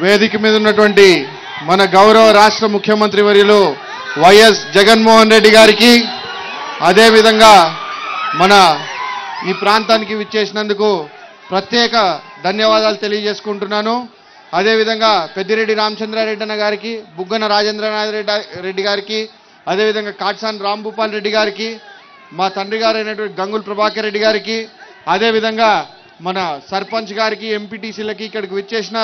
వేదిక మీద ఉన్నటువంటి మన గౌరవ రాష్ట్ర ముఖ్యమంత్రి వర్యులు వైఎస్ జగన్మోహన్ రెడ్డి గారికి అదేవిధంగా మన ఈ ప్రాంతానికి విచ్చేసినందుకు ప్రత్యేక ధన్యవాదాలు తెలియజేసుకుంటున్నాను. అదేవిధంగా పెద్దిరెడ్డి రామచంద్రారెడ్డి అన్న గారికి, బుగ్గన రాజేంద్రనాథ్ రెడ్డి గారికి, అదేవిధంగా కాట్సాన్ రాంభూపాల్ రెడ్డి గారికి, మా తండ్రి గారు అయినటువంటి గంగుల ప్రభాకర్ రెడ్డి గారికి, అదేవిధంగా మన సర్పంచ్ గారికి, ఎంపీటీసీలకి, ఇక్కడికి విచ్చేసిన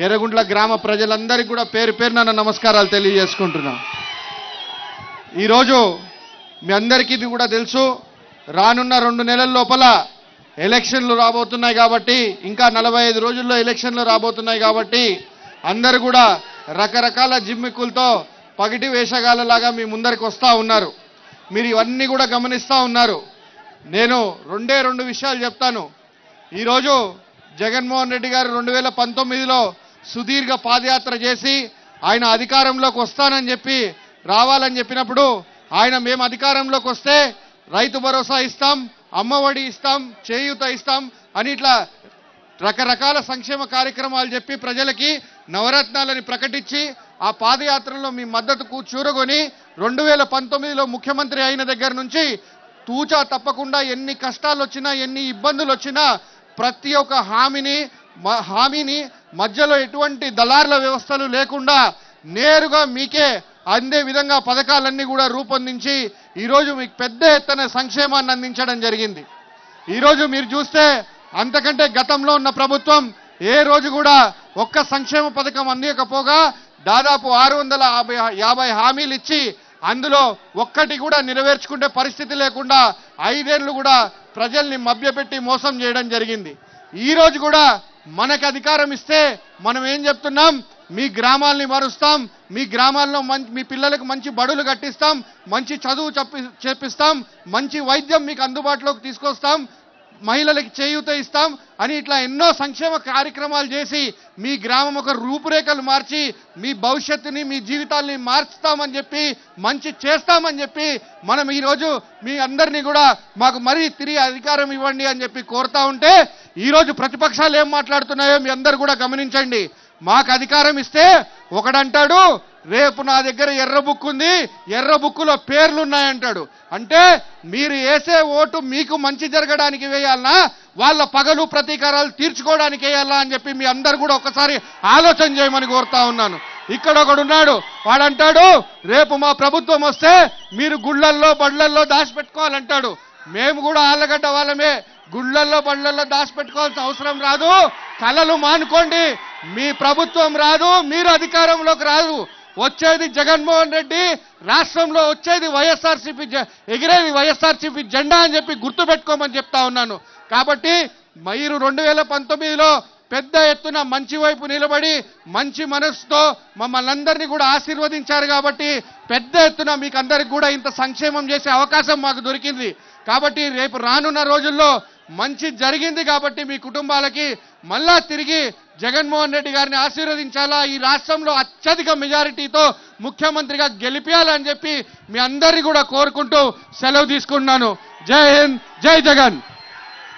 ఎర్రగుంట్ల గ్రామ ప్రజలందరికీ కూడా పేరు పేరున నమస్కారాలు తెలియజేసుకుంటున్నాం. ఈరోజు మీ అందరికీ ఇది కూడా తెలుసు, రానున్న 2 నెలల లోపల ఎలక్షన్లు రాబోతున్నాయి కాబట్టి, ఇంకా 45 రోజుల్లో ఎలక్షన్లు రాబోతున్నాయి కాబట్టి అందరూ కూడా రకరకాల జిమ్మిక్కులతో పగిటి వేషగాళ్ళలాగా మీ ముందరికి వస్తూ ఉన్నారు. మీరు ఇవన్నీ కూడా గమనిస్తూ ఉన్నారు. నేను 2 విషయాలు చెప్తాను. ఈరోజు జగన్మోహన్ రెడ్డి గారు 2019లో సుదీర్ఘ పాదయాత్ర చేసి ఆయన అధికారంలోకి వస్తానని చెప్పి రావాలని చెప్పినప్పుడు ఆయన మేము అధికారంలోకి వస్తే రైతు భరోసా ఇస్తాం, అమ్మఒడి ఇస్తాం, చేయూత ఇస్తాం అని ఇట్లా రకరకాల సంక్షేమ కార్యక్రమాలు చెప్పి ప్రజలకి నవరత్నాలని ప్రకటించి ఆ పాదయాత్రలో మీ మద్దతుకు చూరగొని 2019లో ముఖ్యమంత్రి అయిన దగ్గర నుంచి తూచా తప్పకుండా ఎన్ని కష్టాలు వచ్చినా, ఎన్ని ఇబ్బందులు వచ్చినా ప్రతి ఒక్క హామీని మధ్యలో ఎటువంటి దళారుల వ్యవస్థలు లేకుండా నేరుగా మీకే అందే విధంగా పథకాలన్నీ కూడా రూపొందించి ఈరోజు మీకు పెద్ద ఎత్తున సంక్షేమాన్ని అందించడం జరిగింది. ఈరోజు మీరు చూస్తే అంతకంటే గతంలో ఉన్న ప్రభుత్వం ఏ రోజు కూడా ఒక్క సంక్షేమ పథకం అందించకపోగా దాదాపు 650 హామీలు ఇచ్చి అందులో ఒక్కటి కూడా నెరవేర్చుకునే పరిస్థితి లేకుండా 5 ఏళ్ళు కూడా ప్రజల్ని మభ్యపెట్టి మోసం చేయడం జరిగింది. ఈరోజు కూడా మనకు అధికారం ఇస్తే మనం ఏం చెప్తున్నాం, మీ గ్రామాల్ని మారుస్తాం, మీ గ్రామాల్లో మీ పిల్లలకు మంచి బడులు కట్టిస్తాం, మంచి చదువు చెప్పిస్తాం, మంచి వైద్యం మీకు అందుబాటులోకి తీసుకొస్తాం, మహిళలకు చేయూత ఇస్తాం అని ఇట్లా ఎన్నో సంక్షేమ కార్యక్రమాలు చేసి మీ గ్రామం ఒక రూపురేఖలు మార్చి మీ భవిష్యత్తుని, మీ జీవితాల్ని మార్చుతామని చెప్పి, మంచి చేస్తామని చెప్పి మనం ఈరోజు మీ అందరినీ కూడా మాకు మరీ తిరిగి అధికారం ఇవ్వండి అని చెప్పి కోరుతా ఉంటే ఈరోజు ప్రతిపక్షాలు ఏం మాట్లాడుతున్నాయో మీ అందరు కూడా గమనించండి. మాకు అధికారం ఇస్తే ఒకడంటాడు, రేపు నా దగ్గర ఎర్ర బుక్ ఉంది, ఎర్ర బుక్కులో పేర్లు ఉన్నాయంటాడు. అంటే మీరు వేసే ఓటు మీకు మంచి జరగడానికి వేయాలనా, వాళ్ళ పగలు ప్రతీకారాలు తీర్చుకోవడానికి వేయాలా అని చెప్పి మీ అందరు కూడా ఒకసారి ఆలోచన చేయమని కోరుతా ఉన్నాను. ఇక్కడ ఒకడున్నాడు, వాడంటాడు రేపు మా ప్రభుత్వం వస్తే మీరు గుళ్ళల్లో బళ్ళల్లో దాచిపెట్టుకోవాలంటాడు. మేము కూడా ఆళ్ళగడ్డ వాళ్ళమే, గుళ్ళల్లో బళ్ళల్లో దాచిపెట్టుకోవాల్సిన అవసరం రాదు, కలలు మానుకోండి. మీ ప్రభుత్వం రాదు, మీరు అధికారంలోకి రాదు, వచ్చేది జగన్మోహన్ రెడ్డి, రాష్ట్రంలో వచ్చేది వైఎస్ఆర్సీపీ, ఎగిరేది వైఎస్ఆర్సీపీ జెండా అని చెప్పి గుర్తుపెట్టుకోమని చెప్తా ఉన్నాను. కాబట్టి మీరు 2019లో పెద్ద ఎత్తున మంచి వైపు నిలబడి మంచి మనసుతో మమ్మల్ని అందరినీ కూడా ఆశీర్వదించారు కాబట్టి పెద్ద ఎత్తున మీకు అందరికి కూడా ఇంత సంక్షేమం చేసే అవకాశం మాకు దొరికింది. కాబట్టి రేపు రానున్న రోజుల్లో మంచి జరిగింది కాబట్టి మీ కుటుంబాలకి మళ్ళా తిరిగి జగన్మోహన్ రెడ్డి గారిని ఆశీర్వదించాలా, ఈ రాష్ట్రంలో అత్యధిక మెజారిటీతో ముఖ్యమంత్రిగా గెలిపించాలని చెప్పి మీ అందరినీ కూడా కోరుకుంటూ సెలవు తీసుకుంటున్నాను. జై హింద్, జై జగన్.